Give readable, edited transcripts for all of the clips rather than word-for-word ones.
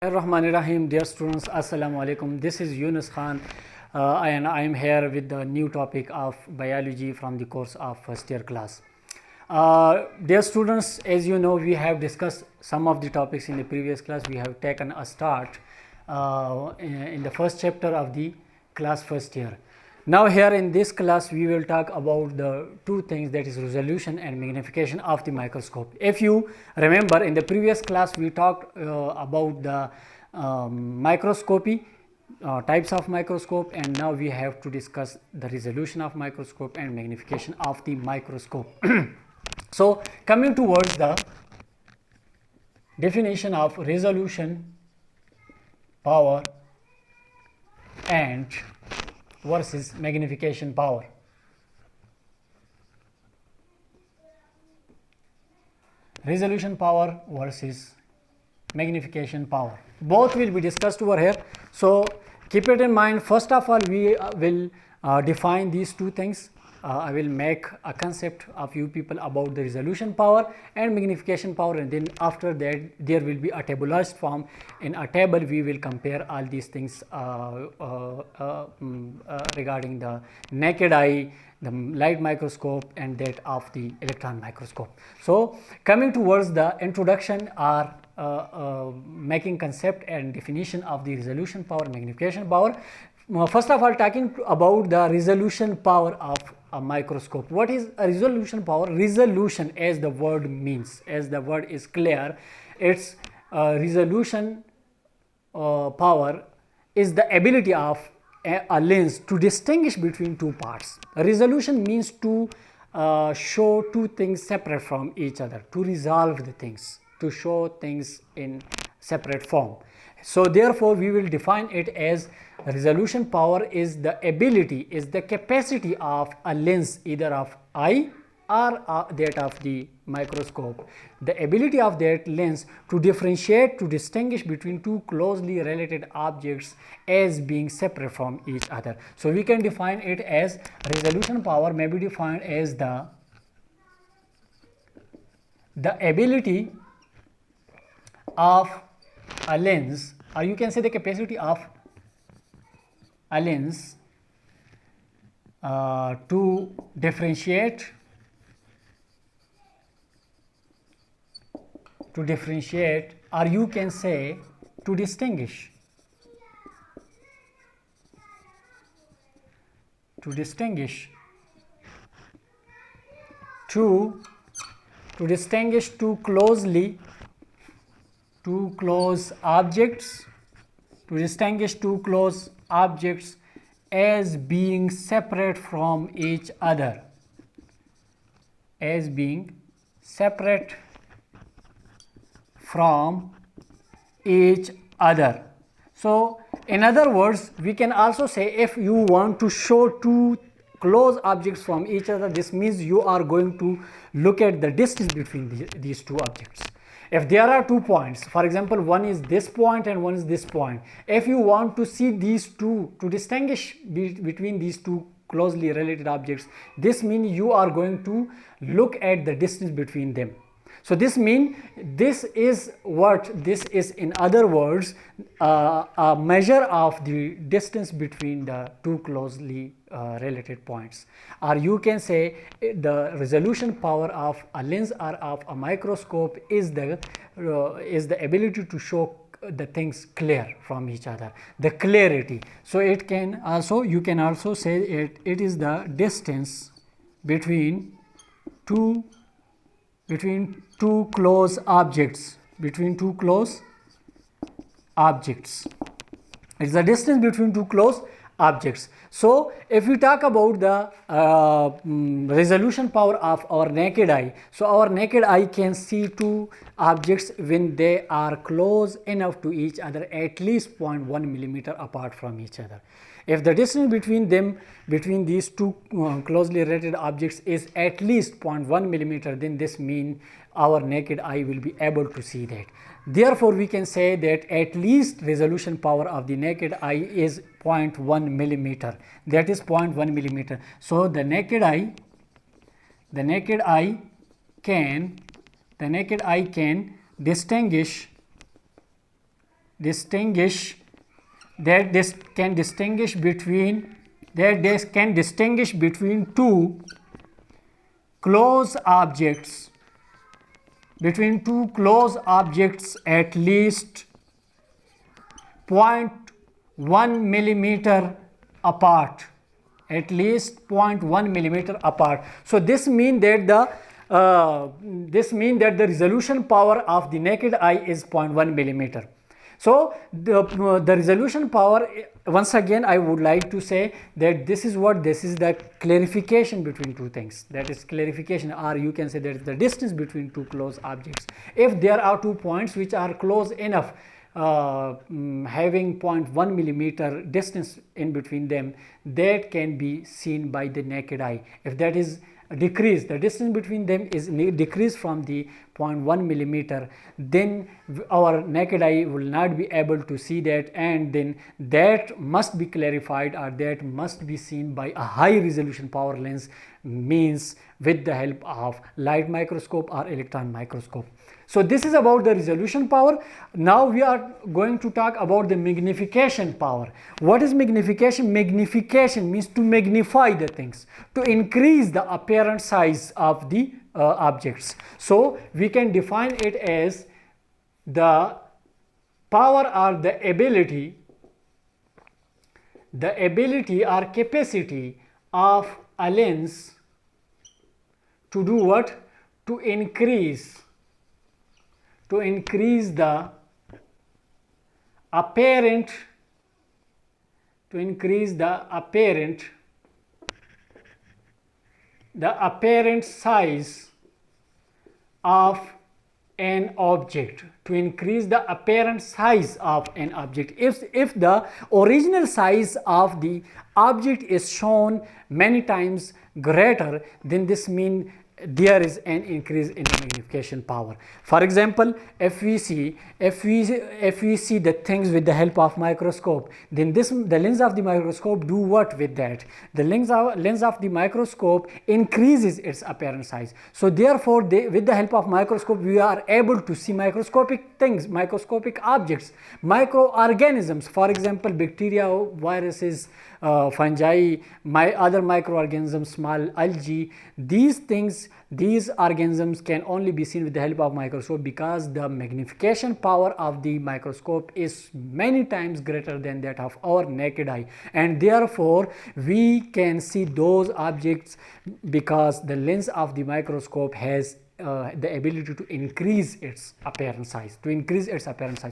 Rahim, dear students, Assalamu alaikum. This is Yunus Khan and I am here with the new topic of biology from the course of first year class. Dear students, as you know, we have discussed some of the topics in the previous class. We have taken a start in the first chapter of the class first year. Now here in this class we will talk about the two things, that is resolution and magnification of the microscope. If you remember, in the previous class we talked about the microscopy, types of microscope, and now we have to discuss the resolution of microscope and magnification of the microscope. So coming towards the definition of resolution, power and versus magnification power. Resolution power versus magnification power. Both will be discussed over here. So keep it in mind. First of all, we will define these two things. I will make a concept of you people about the resolution power and magnification power, and then after that there will be a tabularized form. In a table we will compare all these things regarding the naked eye, the light microscope and that of the electron microscope. So coming towards the introduction or making concept and definition of the resolution power, magnification power. First of all, talking about the resolution power of a microscope. What is a resolution power? Resolution, as the word means, as the word is clear, its resolution power is the ability of a lens to distinguish between two parts. Resolution means to show two things separate from each other, to resolve the things, to show things in separate form. So therefore we will define it as resolution power is the ability, is the capacity of a lens, either of eye or that of the microscope, the ability of that lens to differentiate, to distinguish between two closely related objects as being separate from each other. So we can define it as resolution power may be defined as the ability of a lens, or you can say the capacity of a lens to differentiate or you can say to distinguish two close objects as being separate from each other, So in other words, we can also say, if you want to show two close objects from each other, this means you are going to look at the distance between these two objects. If there are 2 points, for example, one is this point and one is this point, if you want to see these two, to distinguish between these two closely related objects, this means you are going to look at the distance between them. So this means this is in other words a measure of the distance between the two closely related points, or you can say the resolution power of a lens or of a microscope is the ability to show the things clear from each other, the clarity. So it can also, you can also say it is the distance between two close objects, it's the distance between two close objects. So if we talk about the resolution power of our naked eye, so our naked eye can see two objects when they are close enough to each other, at least 0.1 millimeter apart from each other. If the distance between these two closely related objects is at least 0.1 millimeter, then this means our naked eye will be able to see that. Therefore we can say that at least resolution power of the naked eye is 0.1 millimeter, that is 0.1 millimeter. So the naked eye can distinguish distinguish between two close objects at least 0.1 millimeter apart, at least 0.1 millimeter apart. So this means that the resolution power of the naked eye is 0.1 millimeter. So the resolution power, once again I would like to say that this is the clarification between two things, that is clarification, or you can say that is the distance between two close objects. If there are 2 points which are close enough, having 0.1 millimeter distance in between them, that can be seen by the naked eye. If that is decreased, the distance between them is decreased from the 0.1 millimeter, then our naked eye will not be able to see that, and then that must be clarified, or that must be seen by a high resolution power lens, means with the help of light microscope or electron microscope. So this is about the resolution power. Now we are going to talk about the magnification power. What is magnification? Magnification means to magnify the things, to increase the apparent size of the objects. So we can define it as the power or the ability or capacity of a lens to do what? To increase the apparent size of an object, to increase the apparent size of an object. If the original size of the object is shown many times greater, then this means there is an increase in the magnification power. For example, if we see the things with the help of microscope, then the lens of the microscope do what with that? The lens of the microscope increases its apparent size. So therefore, with the help of microscope, we are able to see microscopic things, microscopic objects, microorganisms. For example, bacteria, viruses, fungi, other microorganisms, small algae. These organisms can only be seen with the help of microscope, because the magnification power of the microscope is many times greater than that of our naked eye, and therefore we can see those objects because the lens of the microscope has the ability to increase its apparent size,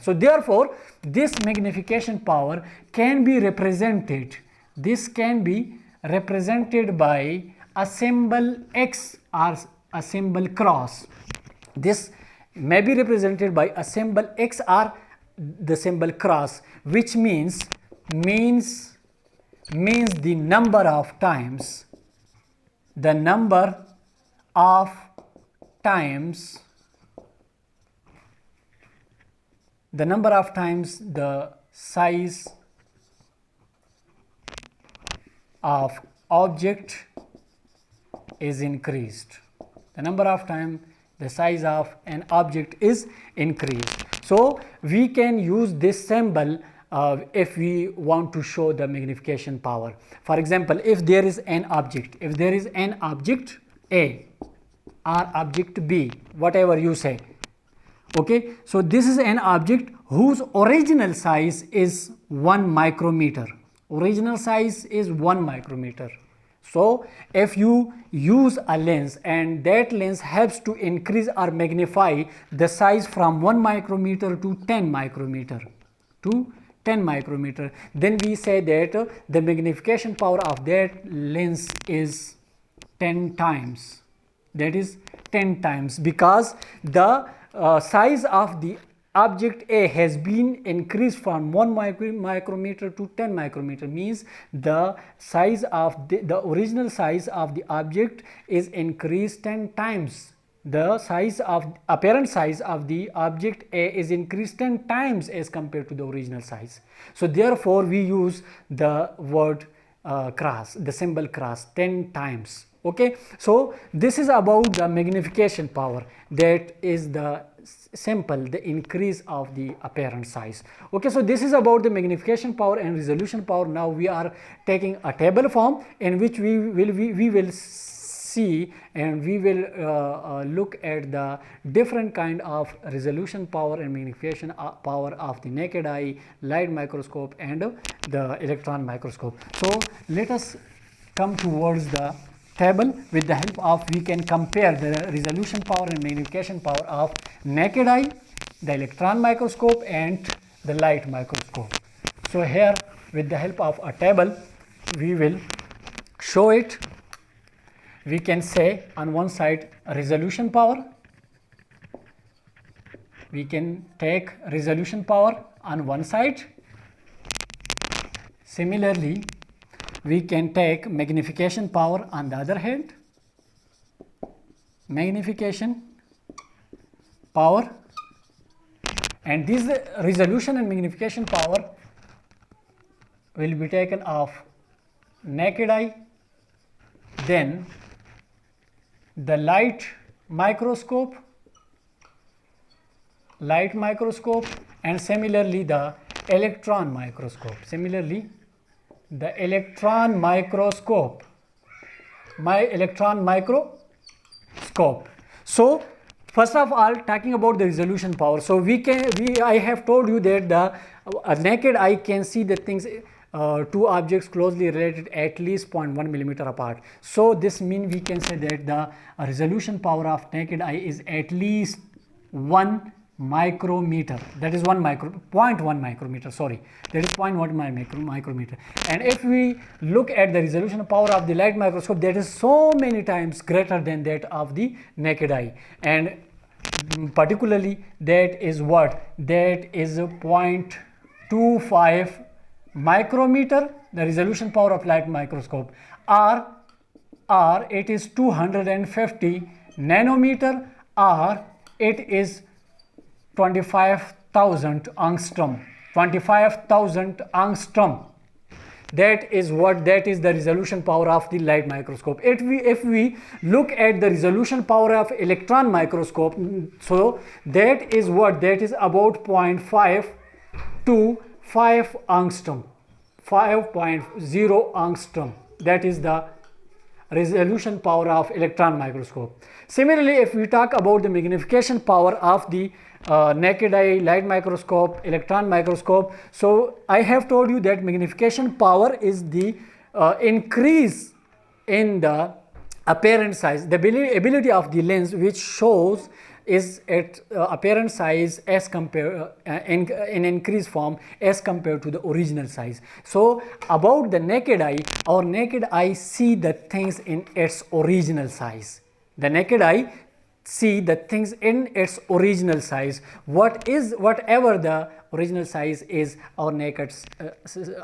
So therefore, this magnification power can be represented. This can be represented by a symbol X or a symbol cross. This may be represented by a symbol X or the symbol cross, which means the number of times the size of object is increased. The number of times the size of an object is increased. So we can use this symbol if we want to show the magnification power. For example, if there is an object A or object B, whatever you say, okay, so this is an object whose original size is 1 micrometer. So if you use a lens and that lens helps to increase or magnify the size from 1 micrometer to 10 micrometer, then we say that the magnification power of that lens is 10 times. That is 10 times, because the size of the object A has been increased from 1 micrometer to 10 micrometer, means the size of the original size of the object is increased 10 times. The apparent size of the object A is increased 10 times as compared to the original size. So therefore we use the word cross, the symbol cross, 10 times. Okay, so this is about the magnification power. That is the simple, the increase of the apparent size. Okay, so this is about the magnification power and resolution power. Now we are taking a table form in which we will see and we will look at the different kind of resolution power and magnification power of the naked eye, light microscope and the electron microscope. So let us come towards the table. With the help of, we can compare the resolution power and magnification power of naked eye, the electron microscope and the light microscope. So here with the help of a table we will show it. We can say on one side resolution power, we can take resolution power on one side. Similarly, we can take magnification power on the other hand, magnification power, and this resolution and magnification power will be taken of naked eye, then the light microscope, and similarly the electron microscope. Similarly, the electron microscope, So first of all, talking about the resolution power. So I have told you that a naked eye can see the things, two objects closely related at least 0.1 millimeter apart. So this means we can say that the resolution power of naked eye is at least 1 micrometer. That is 0.1 micrometer, sorry, that is 0.1 micrometer. And if we look at the resolution power of the light microscope, that is so many times greater than that of the naked eye, and particularly that is what, that is 0.25 micrometer, the resolution power of light microscope, or it is 250 nanometer, or it is 25,000 angstrom. That is what, that is the resolution power of the light microscope. If we look at the resolution power of electron microscope, so that is what, that is about 0.5 to 5 angstrom, 5.0 angstrom. That is the resolution power of electron microscope. Similarly, if we talk about the magnification power of the naked eye, light microscope, electron microscope, so I have told you that magnification power is the increase in the apparent size, the ability of the lens, which shows is at apparent size as compared in increased form as compared to the original size. So about the naked eye, our naked eye see the things in its original size. The naked eye see the things in its original size. Whatever the original size is, our naked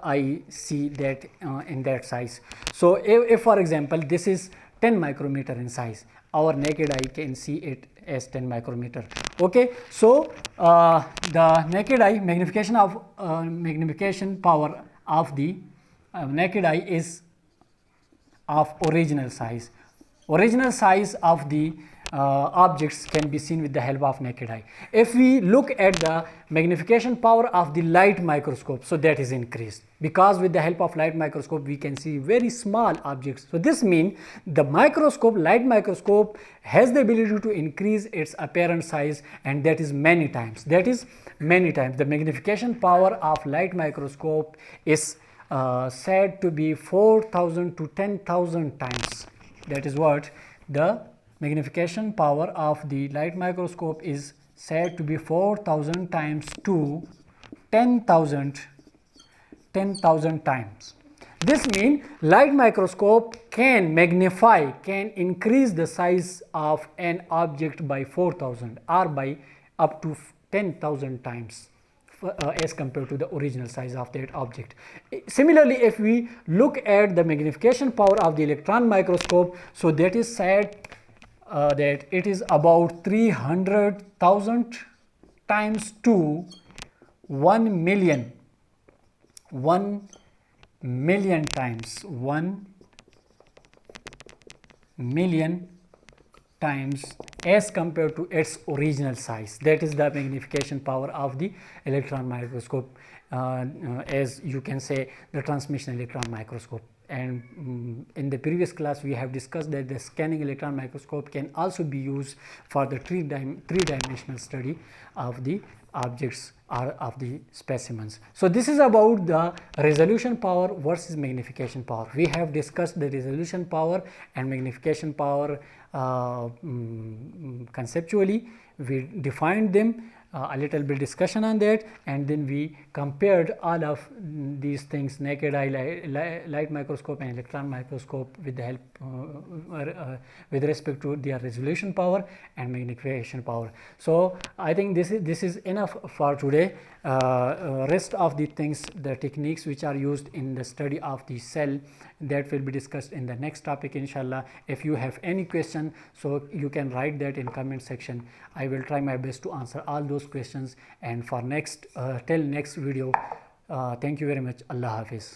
eye see that in that size. So if for example this is 10 micrometer in size, our naked eye can see it as 10 micrometer. Okay, so the naked eye magnification power of the naked eye is of original size. Original size of the objects can be seen with the help of naked eye. If we look at the magnification power of the light microscope, so that is increased, because with the help of light microscope we can see very small objects. So this means the light microscope has the ability to increase its apparent size, and that is many times. The magnification power of light microscope is said to be 4,000 to 10,000 times. That is what the magnification power of the light microscope is said to be 4,000 times to 10,000 times. This means light microscope can increase the size of an object by 4,000 or by up to 10,000 times as compared to the original size of that object. Similarly, if we look at the magnification power of the electron microscope, so that is said that it is about 300,000 times to 1 million times, 1 million times as compared to its original size. That is the magnification power of the electron microscope, as you can say the transmission electron microscope. And in the previous class we have discussed that the scanning electron microscope can also be used for the three-dimensional study of the objects or of the specimens. So this is about the resolution power versus magnification power. We have discussed the resolution power and magnification power conceptually. We defined them, a little bit discussion on that, and then we compared all of these things, naked eye light microscope and electron microscope, with the help with respect to their resolution power and magnification power. So I think this is enough for today. Rest of the things, the techniques which are used in the study of the cell, that will be discussed in the next topic, inshallah. If you have any question, so you can write that in comment section. I will try my best to answer all those questions. And for next till next video, thank you very much. Allah Hafiz.